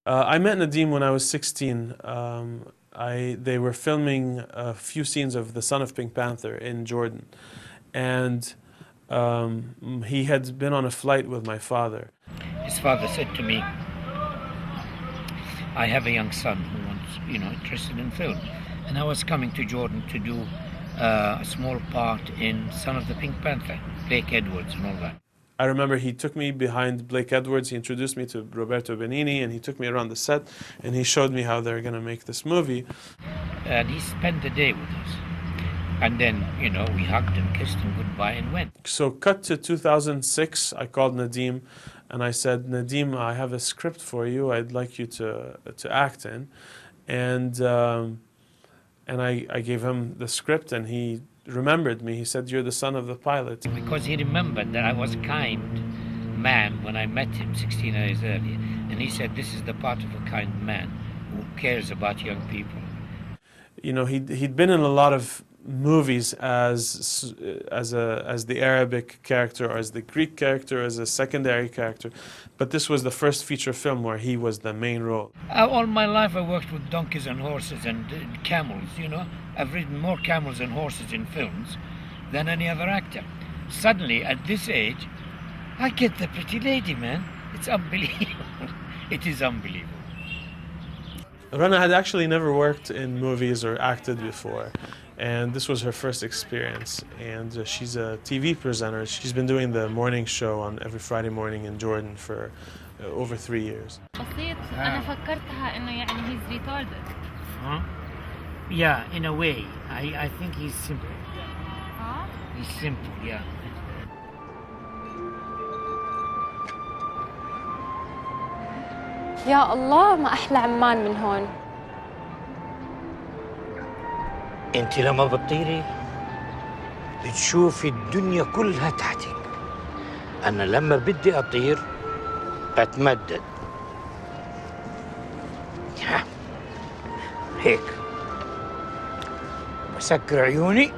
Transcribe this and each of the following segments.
I met Nadim when I was 16. They were filming a few scenes of The Son of Pink Panther in Jordan. And he had been on a flight with my father. His father said to me, I have a young son who wants, interested in film. And I was coming to Jordan to do a small part in Son of the Pink Panther, Blake Edwards and all that. I remember he took me behind Blake Edwards, he introduced me to Roberto Benigni, and he took me around the set, and he showed me how they're going to make this movie. And he spent the day with us. And then, we hugged and kissed him goodbye and went. So cut to 2006, I called Nadim, and I said, Nadim, I have a script for you I'd like you to act in. And I gave him the script, and he remembered me. He said, you're the son of the pilot. Because he remembered that I was a kind man when I met him 16 years earlier. And he said, this is the part of a kind man who cares about young people. He'd been in a lot of movies as the Arabic character, or as the Greek character, as a secondary character. But this was the first feature film where he was the main role. All my life I worked with donkeys and horses and camels, I've ridden more camels and horses in films than any other actor. Suddenly, at this age, I get the pretty lady, man. It's unbelievable. It is unbelievable. Rana had actually never worked in movies or acted before, and this was her first experience. And she's a TV presenter. She's been doing the morning show on every Friday morning in Jordan for over 3 years. بسيط أنا فكرتها إنه يعني he's retarded. Huh? Yeah, in a way. I think he's simple. Huh? He's simple, yeah. يا الله ما أحلى عمان من هون. انت لما بتطيري بتشوفي الدنيا كلها تحتك. انا لما بدي اطير بتمدد هيك بسكر عيوني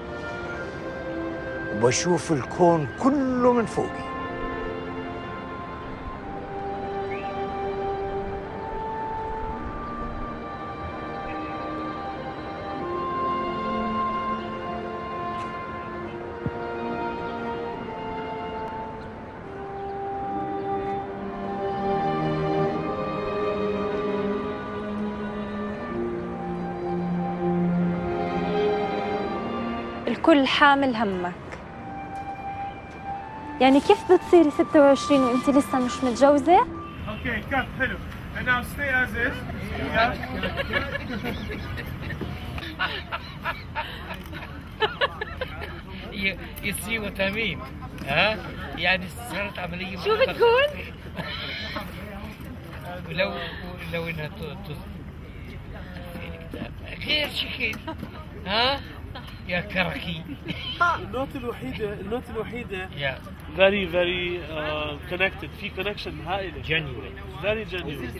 وبشوف الكون كله من فوقي. الكل حامل همك. يعني كيف بتصيري 26 وانت لسه مش متجوزة؟ Okay, cut, حلو. And now stay as is. You see what I mean? ها؟ يعني صارت عملية شو بتقول؟ ولو انها غير شكل ها؟ يا كركي. النوت الوحيدة Yeah. very connected. في connection هائلة. Genuine. Very genuine.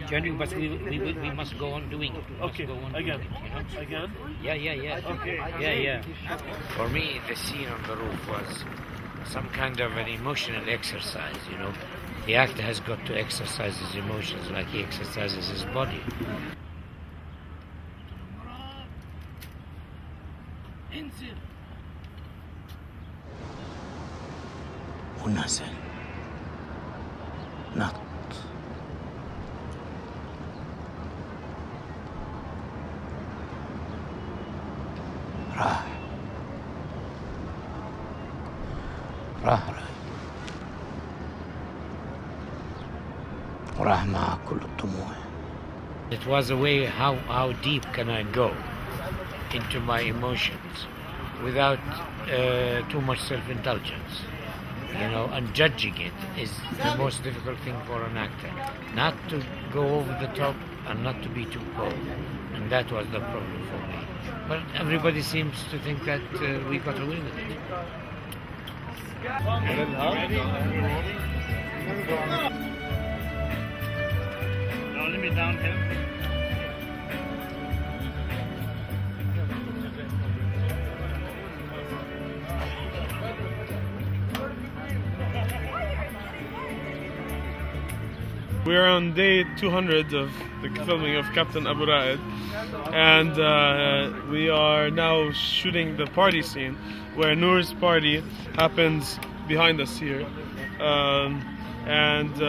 Genuine, but we must go on doing it. We must Okay, go on again. doing it, Again? Yeah. Okay. Yeah. For me, the scene on the roof was some kind of an emotional exercise, The actor has got to exercise his emotions like he exercises his body. ونزل نط راح وراح مع كل الطموح. It was a way how deep can I go into my emotions without too much self-indulgence. And judging it is the most difficult thing for an actor. Not to go over the top and not to be too cold. And that was the problem for me. But everybody seems to think that we got away with it. Now let me down him. We're on day 200 of the filming of Captain Abu Raed, and we are now shooting the party scene where Noor's party happens behind us here, and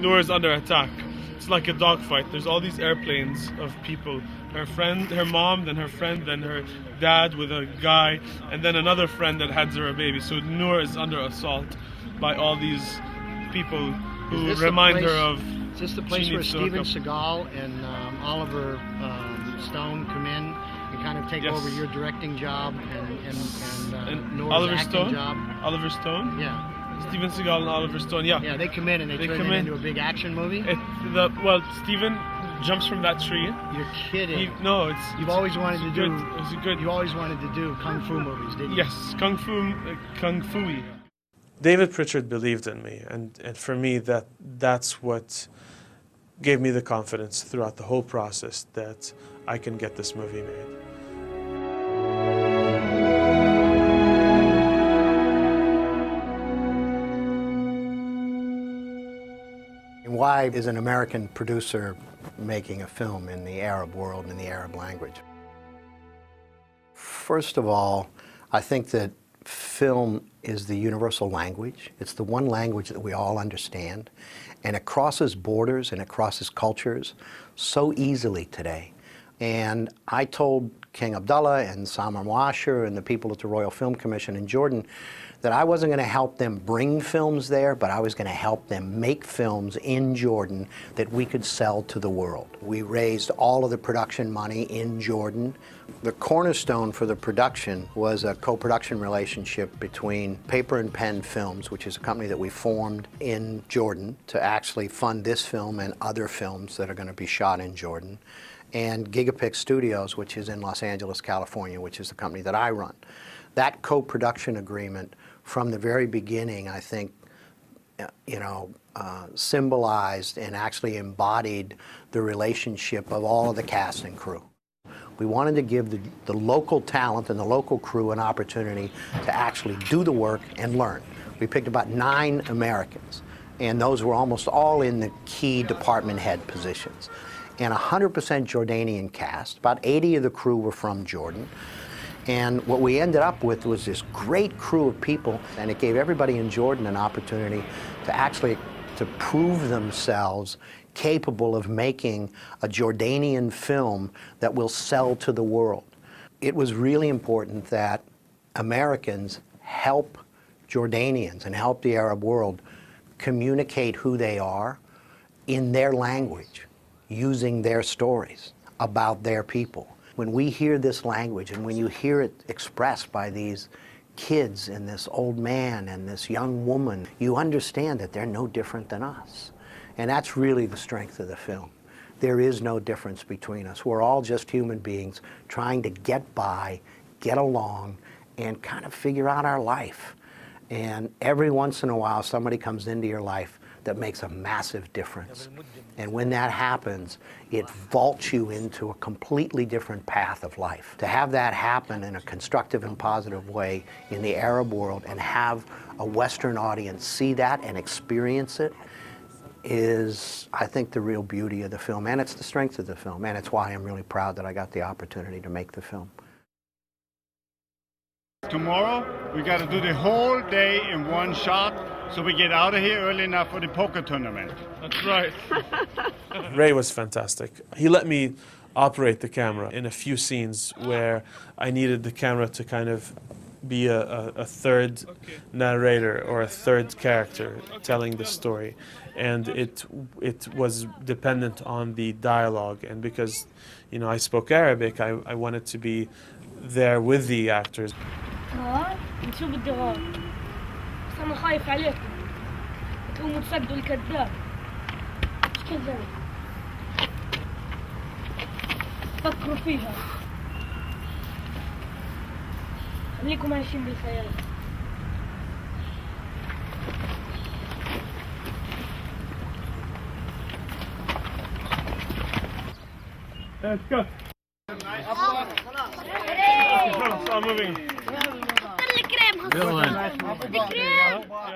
Noor is under attack. It's like a dogfight. There's all these airplanes of people. Her friend, her mom, then her friend, then her dad with a guy, and then another friend that hands her a baby. So Noor is under assault by all these people who remind her of... Is this the place where Steven Seagal and Oliver Stone come in and kind of take over your directing job and Nora's Oliver acting Stone? job? Oliver Stone? Yeah. Steven Seagal and Oliver Stone, yeah. Yeah, they come in and they turn it into a big action movie? Well, Steven jumps from that tree. You're kidding. You've always wanted to do... It's good. You always wanted to do Kung Fu movies, didn't you? Yes, Kung Fu-y. David Pritchard believed in me, and for me that's what gave me the confidence throughout the whole process that I can get this movie made. Why is an American producer making a film in the Arab world, in the Arab language? First of all, I think that film is the universal language. It's the one language that we all understand, and it crosses borders and it crosses cultures so easily today. And I told King Abdullah and Samar Mwasher and the people at the Royal Film Commission in Jordan that I wasn't going to help them bring films there, but I was going to help them make films in Jordan that we could sell to the world. We raised all of the production money in Jordan. The cornerstone for the production was a co-production relationship between Paper and Pen Films, which is a company that we formed in Jordan to actually fund this film and other films that are going to be shot in Jordan, and Gigapix Studios, which is in Los Angeles, California, which is the company that I run. That co-production agreement from the very beginning, I think, symbolized and actually embodied the relationship of all of the cast and crew. We wanted to give the local talent and the local crew an opportunity to actually do the work and learn. We picked about 9 Americans, and those were almost all in the key department head positions. And 100% Jordanian cast. About 80 of the crew were from Jordan. And what we ended up with was this great crew of people, and it gave everybody in Jordan an opportunity to actually prove themselves capable of making a Jordanian film that will sell to the world. It was really important that Americans help Jordanians and help the Arab world communicate who they are in their language, using their stories about their people. When we hear this language and when you hear it expressed by these kids and this old man and this young woman, you understand that they're no different than us. And that's really the strength of the film. There is no difference between us. We're all just human beings trying to get by, get along, and kind of figure out our life. And every once in a while, somebody comes into your life that makes a massive difference. And when that happens, it vaults you into a completely different path of life. To have that happen in a constructive and positive way in the Arab world and have a Western audience see that and experience it is, I think, the real beauty of the film. And it's the strength of the film. And it's why I'm really proud that I got the opportunity to make the film. Tomorrow, we got to do the whole day in one shot, so we get out of here early enough for the poker tournament. That's right. Ray was fantastic. He let me operate the camera in a few scenes where I needed the camera to kind of be a third narrator or a third character telling the story. And it was dependent on the dialogue. And because, I spoke Arabic, I wanted to be there with the actors. شو بدي غار بس انا خايف عليكم تقوموا تصدقوا الكذاب مش كذاب فكروا فيها خليكم عايشين بالخيال Let's go. I'm moving. الكريم